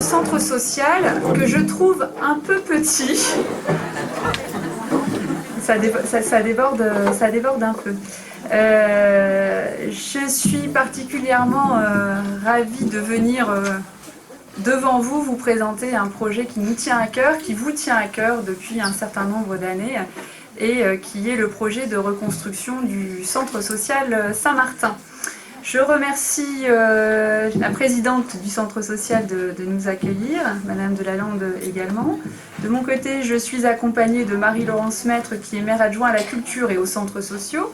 Centre social que je trouve un peu petit. Ça déborde un peu. Je suis particulièrement ravie de venir devant vous vous présenter un projet qui nous tient à cœur, qui vous tient à cœur depuis un certain nombre d'années, et qui est le projet de reconstruction du centre social Saint-Martin. Je remercie la présidente du centre social de nous accueillir, Madame Delalande également. De mon côté, je suis accompagnée de Marie-Laurence Maître, qui est maire adjoint à la culture et aux centres sociaux,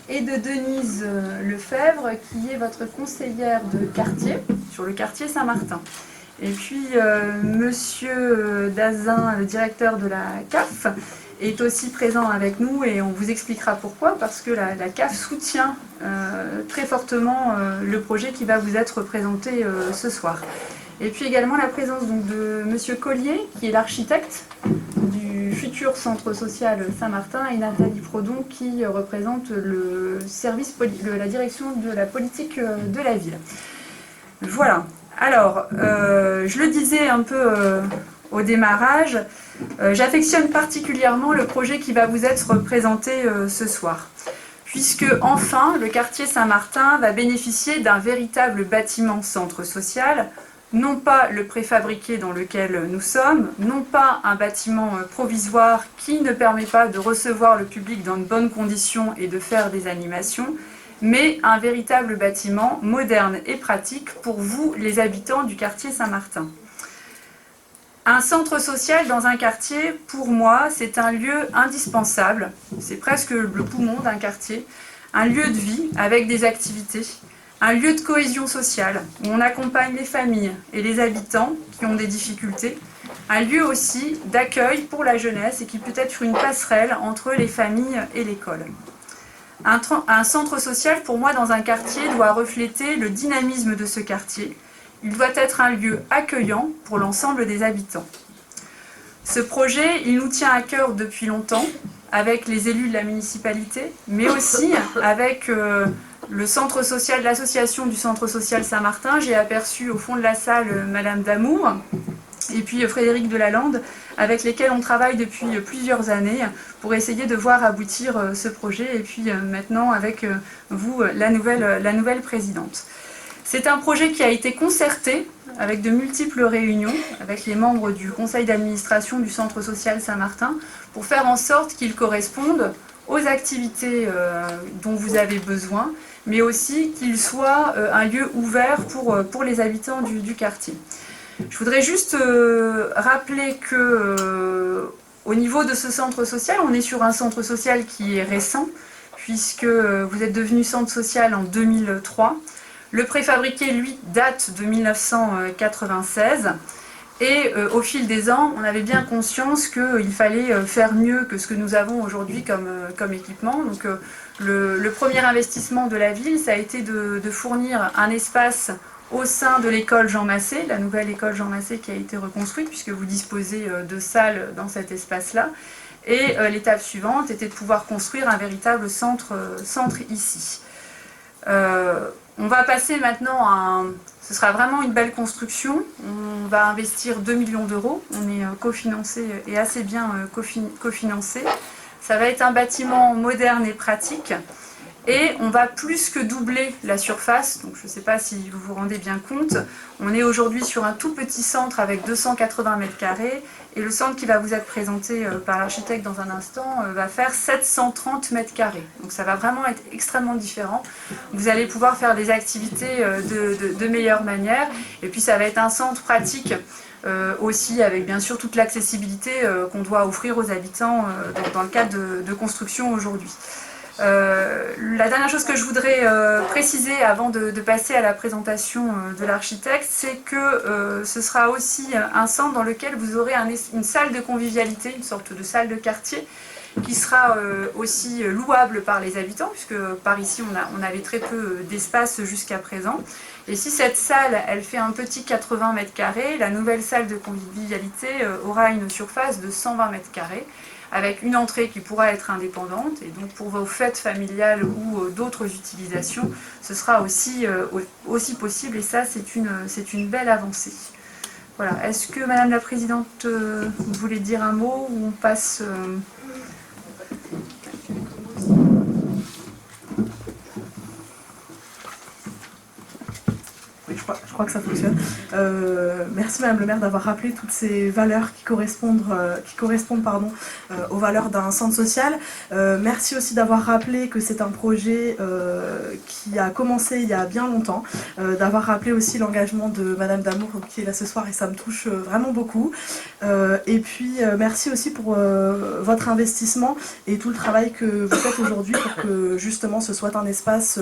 et de Denise Lefebvre, qui est votre conseillère de quartier sur le quartier Saint-Martin. Et puis, Monsieur Dazin, le directeur de la CAF, est aussi présent avec nous et on vous expliquera pourquoi, parce que la CAF soutient très fortement le projet qui va vous être présenté ce soir. Et puis également la présence donc, de Monsieur Collier, qui est l'architecte du futur centre social Saint-Martin, et Nathalie Prodon, qui représente le service, la direction de la politique de la ville. Voilà. Alors, je le disais un peu au démarrage, j'affectionne particulièrement le projet qui va vous être présenté ce soir, puisque enfin le quartier Saint-Martin va bénéficier d'un véritable bâtiment centre social, non pas le préfabriqué dans lequel nous sommes, non pas un bâtiment provisoire qui ne permet pas de recevoir le public dans de bonnes conditions et de faire des animations, mais un véritable bâtiment moderne et pratique pour vous, les habitants du quartier Saint-Martin. Un centre social dans un quartier, pour moi, c'est un lieu indispensable, c'est presque le poumon d'un quartier, un lieu de vie avec des activités, un lieu de cohésion sociale où on accompagne les familles et les habitants qui ont des difficultés, un lieu aussi d'accueil pour la jeunesse et qui peut être une passerelle entre les familles et l'école. Un centre social, pour moi, dans un quartier, doit refléter le dynamisme de ce quartier. Il doit être un lieu accueillant pour l'ensemble des habitants. Ce projet, il nous tient à cœur depuis longtemps, avec les élus de la municipalité, mais aussi avec le centre social, l'association du centre social Saint-Martin. J'ai aperçu au fond de la salle Madame Damour et puis Frédéric Delalande, avec lesquels on travaille depuis plusieurs années pour essayer de voir aboutir ce projet, et puis maintenant avec vous, la nouvelle présidente. C'est un projet qui a été concerté avec de multiples réunions avec les membres du conseil d'administration du centre social Saint-Martin pour faire en sorte qu'il corresponde aux activités dont vous avez besoin, mais aussi qu'il soit un lieu ouvert pour les habitants du quartier. Je voudrais juste rappeler que au niveau de ce centre social, on est sur un centre social qui est récent, puisque vous êtes devenu centre social en 2003. Le préfabriqué, lui, date de 1996. Et au fil des ans, on avait bien conscience qu'il fallait faire mieux que ce que nous avons aujourd'hui comme équipement. Donc le premier investissement de la ville, ça a été de fournir un espace au sein de l'école Jean Massé, la nouvelle école Jean Massé qui a été reconstruite, puisque vous disposez de salles dans cet espace-là. Et l'étape suivante était de pouvoir construire un véritable centre ici. On va passer maintenant ce sera vraiment une belle construction. On va investir 2 millions d'euros. On est cofinancé et assez bien cofinancé. Ça va être un bâtiment moderne et pratique. Et on va plus que doubler la surface, donc je ne sais pas si vous vous rendez bien compte. On est aujourd'hui sur un tout petit centre avec 280 m², et le centre qui va vous être présenté par l'architecte dans un instant va faire 730 m². Donc ça va vraiment être extrêmement différent. Vous allez pouvoir faire des activités de meilleure manière, et puis ça va être un centre pratique aussi, avec bien sûr toute l'accessibilité qu'on doit offrir aux habitants dans le cadre de construction aujourd'hui. La dernière chose que je voudrais préciser avant de passer à la présentation de l'architecte, c'est que ce sera aussi un centre dans lequel vous aurez une salle de convivialité, une sorte de salle de quartier, qui sera aussi louable par les habitants, puisque par ici on avait très peu d'espace jusqu'à présent. Et si cette salle, elle fait un petit 80 m², la nouvelle salle de convivialité aura une surface de 120 m². Avec une entrée qui pourra être indépendante, et donc pour vos fêtes familiales ou d'autres utilisations, ce sera aussi possible, et ça c'est une belle avancée. Voilà. Est-ce que Madame la Présidente, vous voulez dire un mot ou on passe Oui, je crois que ça fonctionne. Merci Madame le maire d'avoir rappelé toutes ces valeurs qui correspondent aux valeurs d'un centre social. Merci aussi d'avoir rappelé que c'est un projet qui a commencé il y a bien longtemps, d'avoir rappelé aussi l'engagement de Madame Damour qui est là ce soir et ça me touche vraiment beaucoup. Et puis merci aussi pour votre investissement et tout le travail que vous faites aujourd'hui pour que justement ce soit un espace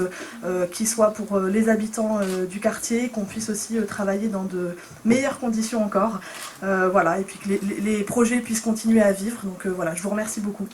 qui soit pour les habitants du quartier, qu'on puisse aussi travailler dans de meilleures conditions encore. Voilà, et puis que les projets puissent continuer à vivre. Donc voilà, je vous remercie beaucoup.